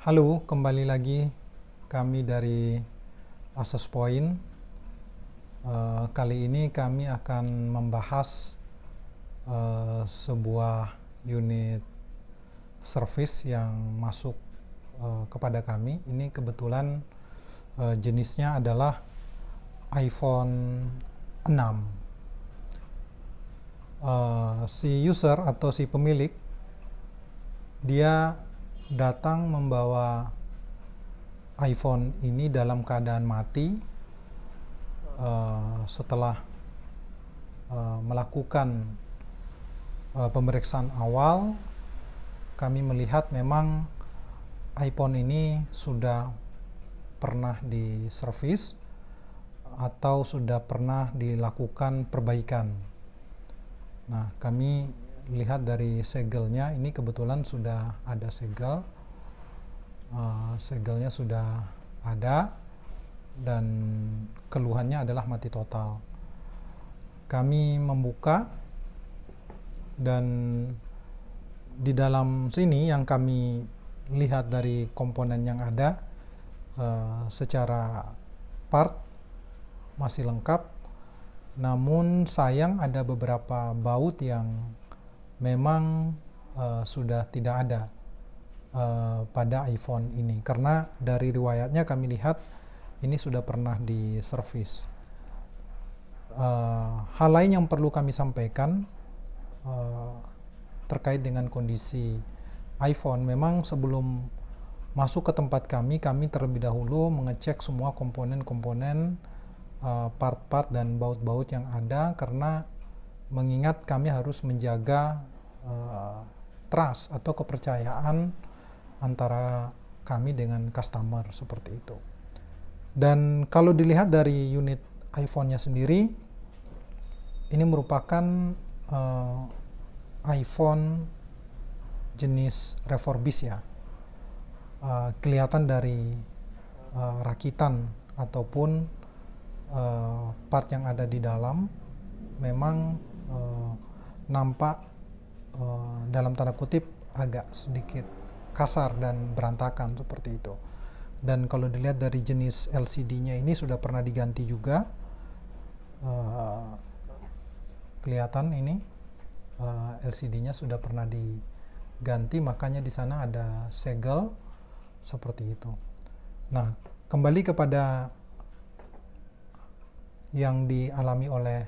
Halo, kembali lagi kami dari Access Point. Kali ini kami akan membahas sebuah unit service yang masuk kepada kami. Ini kebetulan jenisnya adalah iPhone 6. Si user atau si pemilik dia datang membawa iPhone ini dalam keadaan mati. Setelah melakukan pemeriksaan awal, kami melihat memang iPhone ini sudah pernah diservis atau sudah pernah dilakukan perbaikan. Nah, kami lihat dari segelnya, ini kebetulan sudah ada segel, segelnya sudah ada dan keluhannya adalah mati total. Kami membuka dan di dalam sini yang kami lihat dari komponen yang ada, secara part masih lengkap, namun sayang ada beberapa baut yang memang sudah tidak ada pada iPhone ini, karena dari riwayatnya kami lihat ini sudah pernah diservis. Hal lain yang perlu kami sampaikan terkait dengan kondisi iPhone, memang sebelum masuk ke tempat kami terlebih dahulu mengecek semua komponen-komponen, part-part dan baut-baut yang ada, karena mengingat kami harus menjaga trust atau kepercayaan antara kami dengan customer, seperti itu. Dan kalau dilihat dari unit iPhone-nya sendiri, ini merupakan iPhone jenis refurbished ya. Kelihatan dari rakitan ataupun part yang ada di dalam memang nampak dalam tanda kutip agak sedikit kasar dan berantakan, seperti itu. Dan kalau dilihat dari jenis LCD-nya ini sudah pernah diganti juga, kelihatan ini LCD-nya sudah pernah diganti, makanya di sana ada segel seperti itu. Nah, kembali kepada yang dialami oleh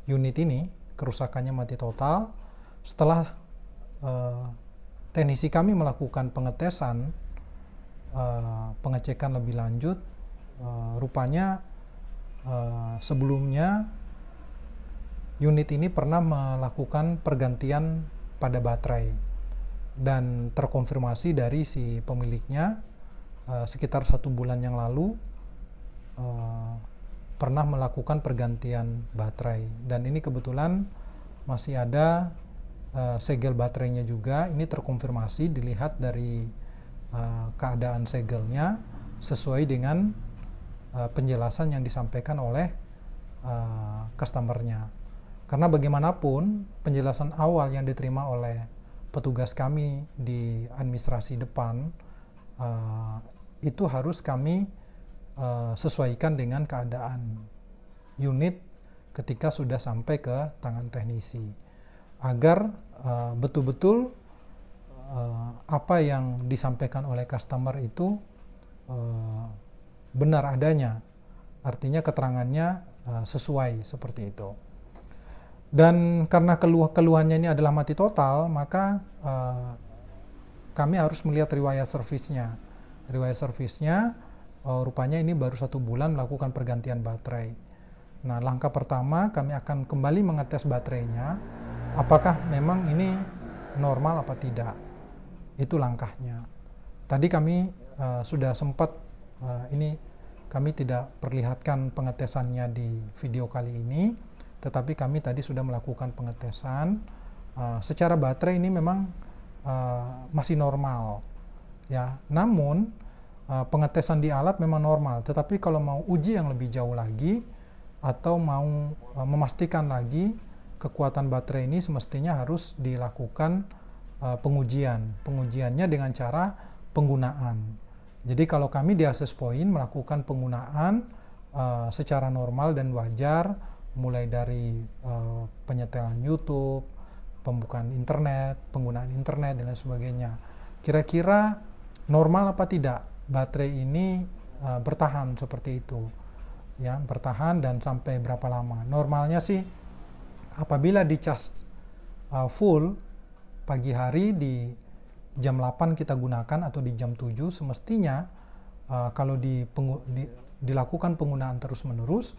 unit ini, kerusakannya mati total. Setelah teknisi kami melakukan pengetesan, pengecekan lebih lanjut, rupanya sebelumnya unit ini pernah melakukan pergantian pada baterai, dan terkonfirmasi dari si pemiliknya sekitar 1 bulan yang lalu pernah melakukan pergantian baterai, dan ini kebetulan masih ada segel baterainya juga. Ini terkonfirmasi dilihat dari keadaan segelnya sesuai dengan penjelasan yang disampaikan oleh customernya. Karena bagaimanapun penjelasan awal yang diterima oleh petugas kami di administrasi depan itu harus kami sesuaikan dengan keadaan unit ketika sudah sampai ke tangan teknisi, agar betul-betul apa yang disampaikan oleh customer itu benar adanya, artinya keterangannya sesuai, seperti itu. Dan karena keluhannya ini adalah mati total, maka kami harus melihat riwayat servisnya. Riwayat servisnya rupanya ini baru 1 bulan melakukan pergantian baterai. Nah, langkah pertama kami akan kembali mengetes baterainya, apakah memang ini normal apa tidak. Itu langkahnya. Tadi kami sudah sempat, ini kami tidak perlihatkan pengetesannya di video kali ini, tetapi kami tadi sudah melakukan pengetesan. Secara baterai ini memang masih normal ya, namun pengetesan di alat memang normal, tetapi kalau mau uji yang lebih jauh lagi atau mau memastikan lagi kekuatan baterai ini, semestinya harus dilakukan pengujiannya dengan cara penggunaan. Jadi kalau kami di Access Point melakukan penggunaan secara normal dan wajar, mulai dari penyetelan YouTube, pembukaan internet, penggunaan internet dan lain sebagainya. Kira-kira normal apa tidak baterai ini bertahan seperti itu? Ya, bertahan dan sampai berapa lama? Normalnya sih apabila dicas full pagi hari di jam 8 kita gunakan atau di jam 7 semestinya kalau dilakukan penggunaan terus-menerus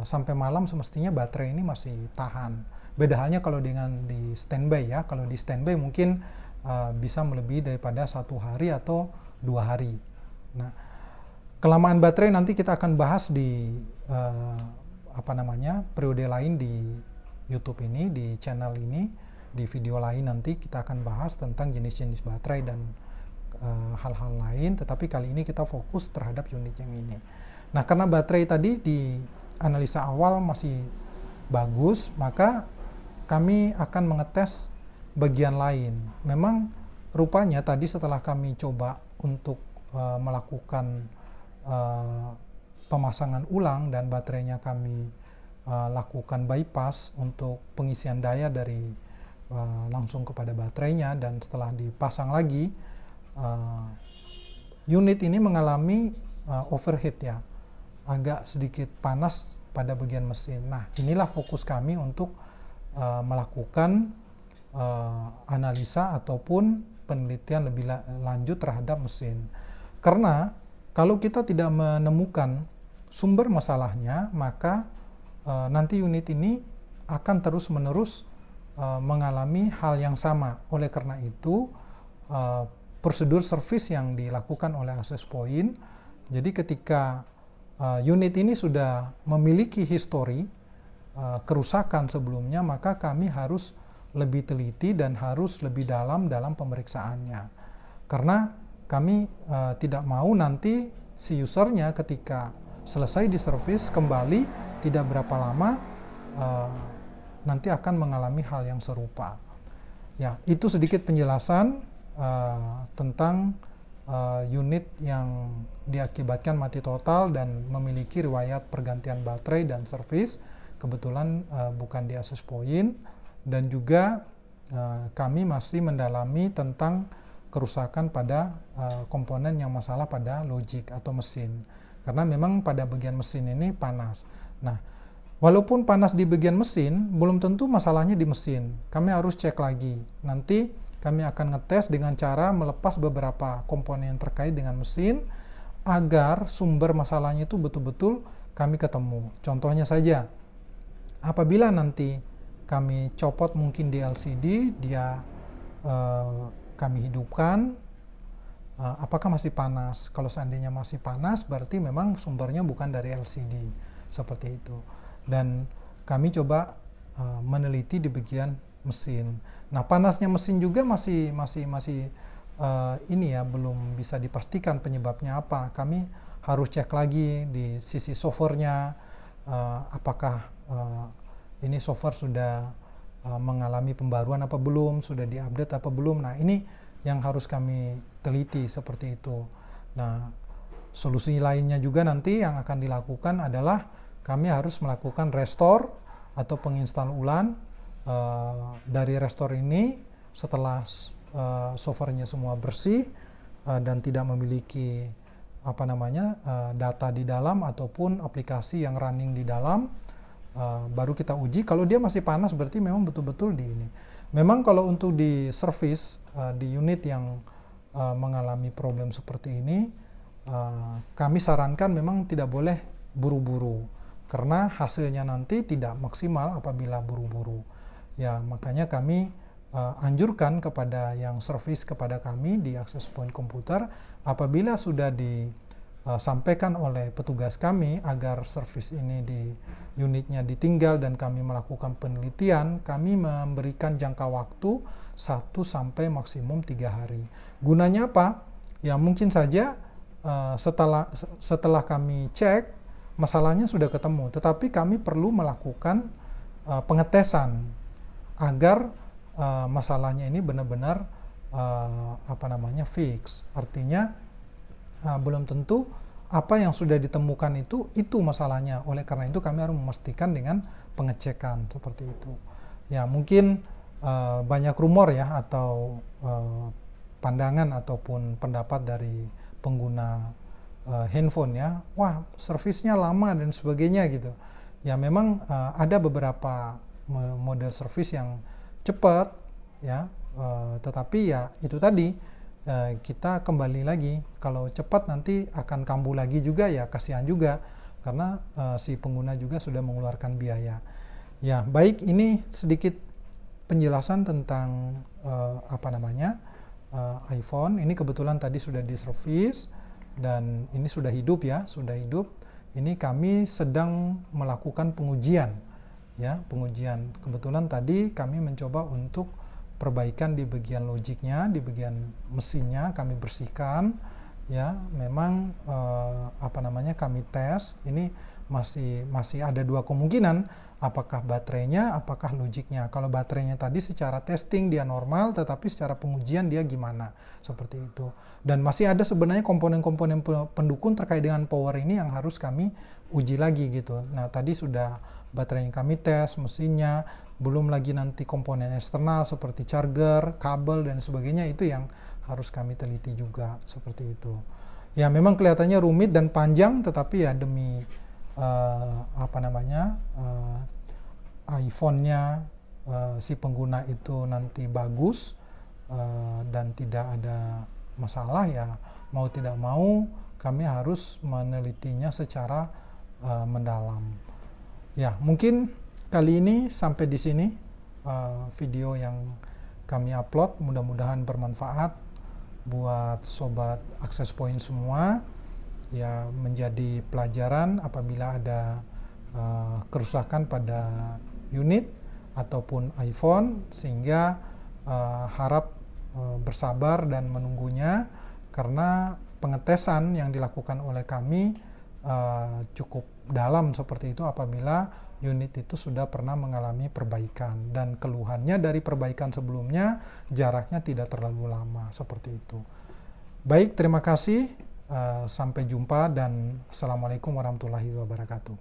sampai malam semestinya baterai ini masih tahan. Beda halnya kalau dengan di standby ya. Kalau di standby mungkin bisa melebihi daripada 1 hari atau 2 hari. Nah, kelamaan baterai nanti kita akan bahas di periode lain di YouTube ini, di channel ini, di video lain nanti kita akan bahas tentang jenis-jenis baterai dan hal-hal lain. Tetapi kali ini kita fokus terhadap unit yang ini. Nah, karena baterai tadi di analisa awal masih bagus, maka kami akan mengetes bagian lain. Memang rupanya tadi setelah kami coba untuk melakukan pemasangan ulang dan baterainya kami lakukan bypass untuk pengisian daya dari langsung kepada baterainya, dan setelah dipasang lagi unit ini mengalami overheat ya, agak sedikit panas pada bagian mesin. Nah, inilah fokus kami untuk melakukan analisa ataupun penelitian lebih lanjut terhadap mesin. Karena kalau kita tidak menemukan sumber masalahnya, maka nanti unit ini akan terus-menerus mengalami hal yang sama. Oleh karena itu, prosedur servis yang dilakukan oleh Access Point, jadi ketika unit ini sudah memiliki histori kerusakan sebelumnya, maka kami harus lebih teliti dan harus lebih dalam pemeriksaannya. Karena kami tidak mau nanti si usernya ketika selesai diservis kembali tidak berapa lama nanti akan mengalami hal yang serupa. Ya, itu sedikit penjelasan tentang unit yang diakibatkan mati total dan memiliki riwayat pergantian baterai dan servis. Kebetulan bukan di Access Point, dan juga kami masih mendalami tentang kerusakan pada komponen yang masalah pada logic atau mesin, karena memang pada bagian mesin ini panas. Nah, walaupun panas di bagian mesin, belum tentu masalahnya di mesin. Kami harus cek lagi. Nanti kami akan ngetes dengan cara melepas beberapa komponen yang terkait dengan mesin agar sumber masalahnya itu betul-betul kami ketemu. Contohnya saja, apabila nanti kami copot mungkin di LCD, dia kami hidupkan, apakah masih panas? Kalau seandainya masih panas, berarti memang sumbernya bukan dari LCD, seperti itu. Dan kami coba meneliti di bagian mesin. Nah, panasnya mesin juga masih ini ya, belum bisa dipastikan penyebabnya apa. Kami harus cek lagi di sisi softwarenya, apakah ini software sudah mengalami pembaruan apa belum, sudah diupdate apa belum. Nah, ini yang harus kami teliti seperti itu. Nah, solusi lainnya juga nanti yang akan dilakukan adalah kami harus melakukan restore atau penginstal ulang dari restore ini setelah softwarenya semua bersih dan tidak memiliki data di dalam ataupun aplikasi yang running di dalam. Baru kita uji. Kalau dia masih panas berarti memang betul-betul di ini. Memang kalau untuk di service di unit yang mengalami problem seperti ini, kami sarankan memang tidak boleh buru-buru, karena hasilnya nanti tidak maksimal apabila buru-buru. Ya, makanya kami anjurkan kepada yang service kepada kami di Access Point Komputer, apabila sudah disampaikan oleh petugas kami agar servis ini di unitnya ditinggal dan kami melakukan penelitian, kami memberikan jangka waktu 1 sampai maksimum 3 hari. Gunanya apa? Ya mungkin saja setelah kami cek, masalahnya sudah ketemu, tetapi kami perlu melakukan pengetesan agar masalahnya ini benar-benar fix. Artinya belum tentu apa yang sudah ditemukan itu masalahnya. Oleh karena itu kami harus memastikan dengan pengecekan seperti itu. Ya, mungkin banyak rumor ya, atau pandangan ataupun pendapat dari pengguna handphone ya, wah servisnya lama dan sebagainya gitu. Ya memang ada beberapa model servis yang cepat ya, tetapi ya itu tadi, kita kembali lagi, kalau cepat nanti akan kambuh lagi juga ya, kasihan juga karena si pengguna juga sudah mengeluarkan biaya. Ya baik, ini sedikit penjelasan tentang iPhone. Ini kebetulan tadi sudah diservis dan ini sudah hidup ya, sudah hidup. Ini kami sedang melakukan pengujian ya, pengujian. Kebetulan tadi kami mencoba untuk perbaikan di bagian logiknya, di bagian mesinnya kami bersihkan ya. Memang kami tes. Ini masih ada dua kemungkinan, apakah baterainya, apakah logiknya. Kalau baterainya tadi secara testing dia normal, tetapi secara pengujian dia gimana, seperti itu. Dan masih ada sebenarnya komponen-komponen pendukung terkait dengan power ini yang harus kami uji lagi gitu. Nah tadi sudah baterainya kami tes, mesinnya, belum lagi nanti komponen eksternal seperti charger, kabel dan sebagainya, itu yang harus kami teliti juga, seperti itu. Ya memang kelihatannya rumit dan panjang, tetapi ya demi iPhone-nya si pengguna itu nanti bagus dan tidak ada masalah, ya mau tidak mau kami harus menelitinya secara mendalam. Ya mungkin kali ini sampai di sini video yang kami upload, mudah-mudahan bermanfaat buat sobat Access Point semua. Ya menjadi pelajaran apabila ada kerusakan pada unit ataupun iPhone, sehingga harap bersabar dan menunggunya, karena pengetesan yang dilakukan oleh kami cukup dalam seperti itu apabila unit itu sudah pernah mengalami perbaikan dan keluhannya dari perbaikan sebelumnya jaraknya tidak terlalu lama, seperti itu. Baik, terima kasih. Sampai jumpa dan Assalamualaikum warahmatullahi wabarakatuh.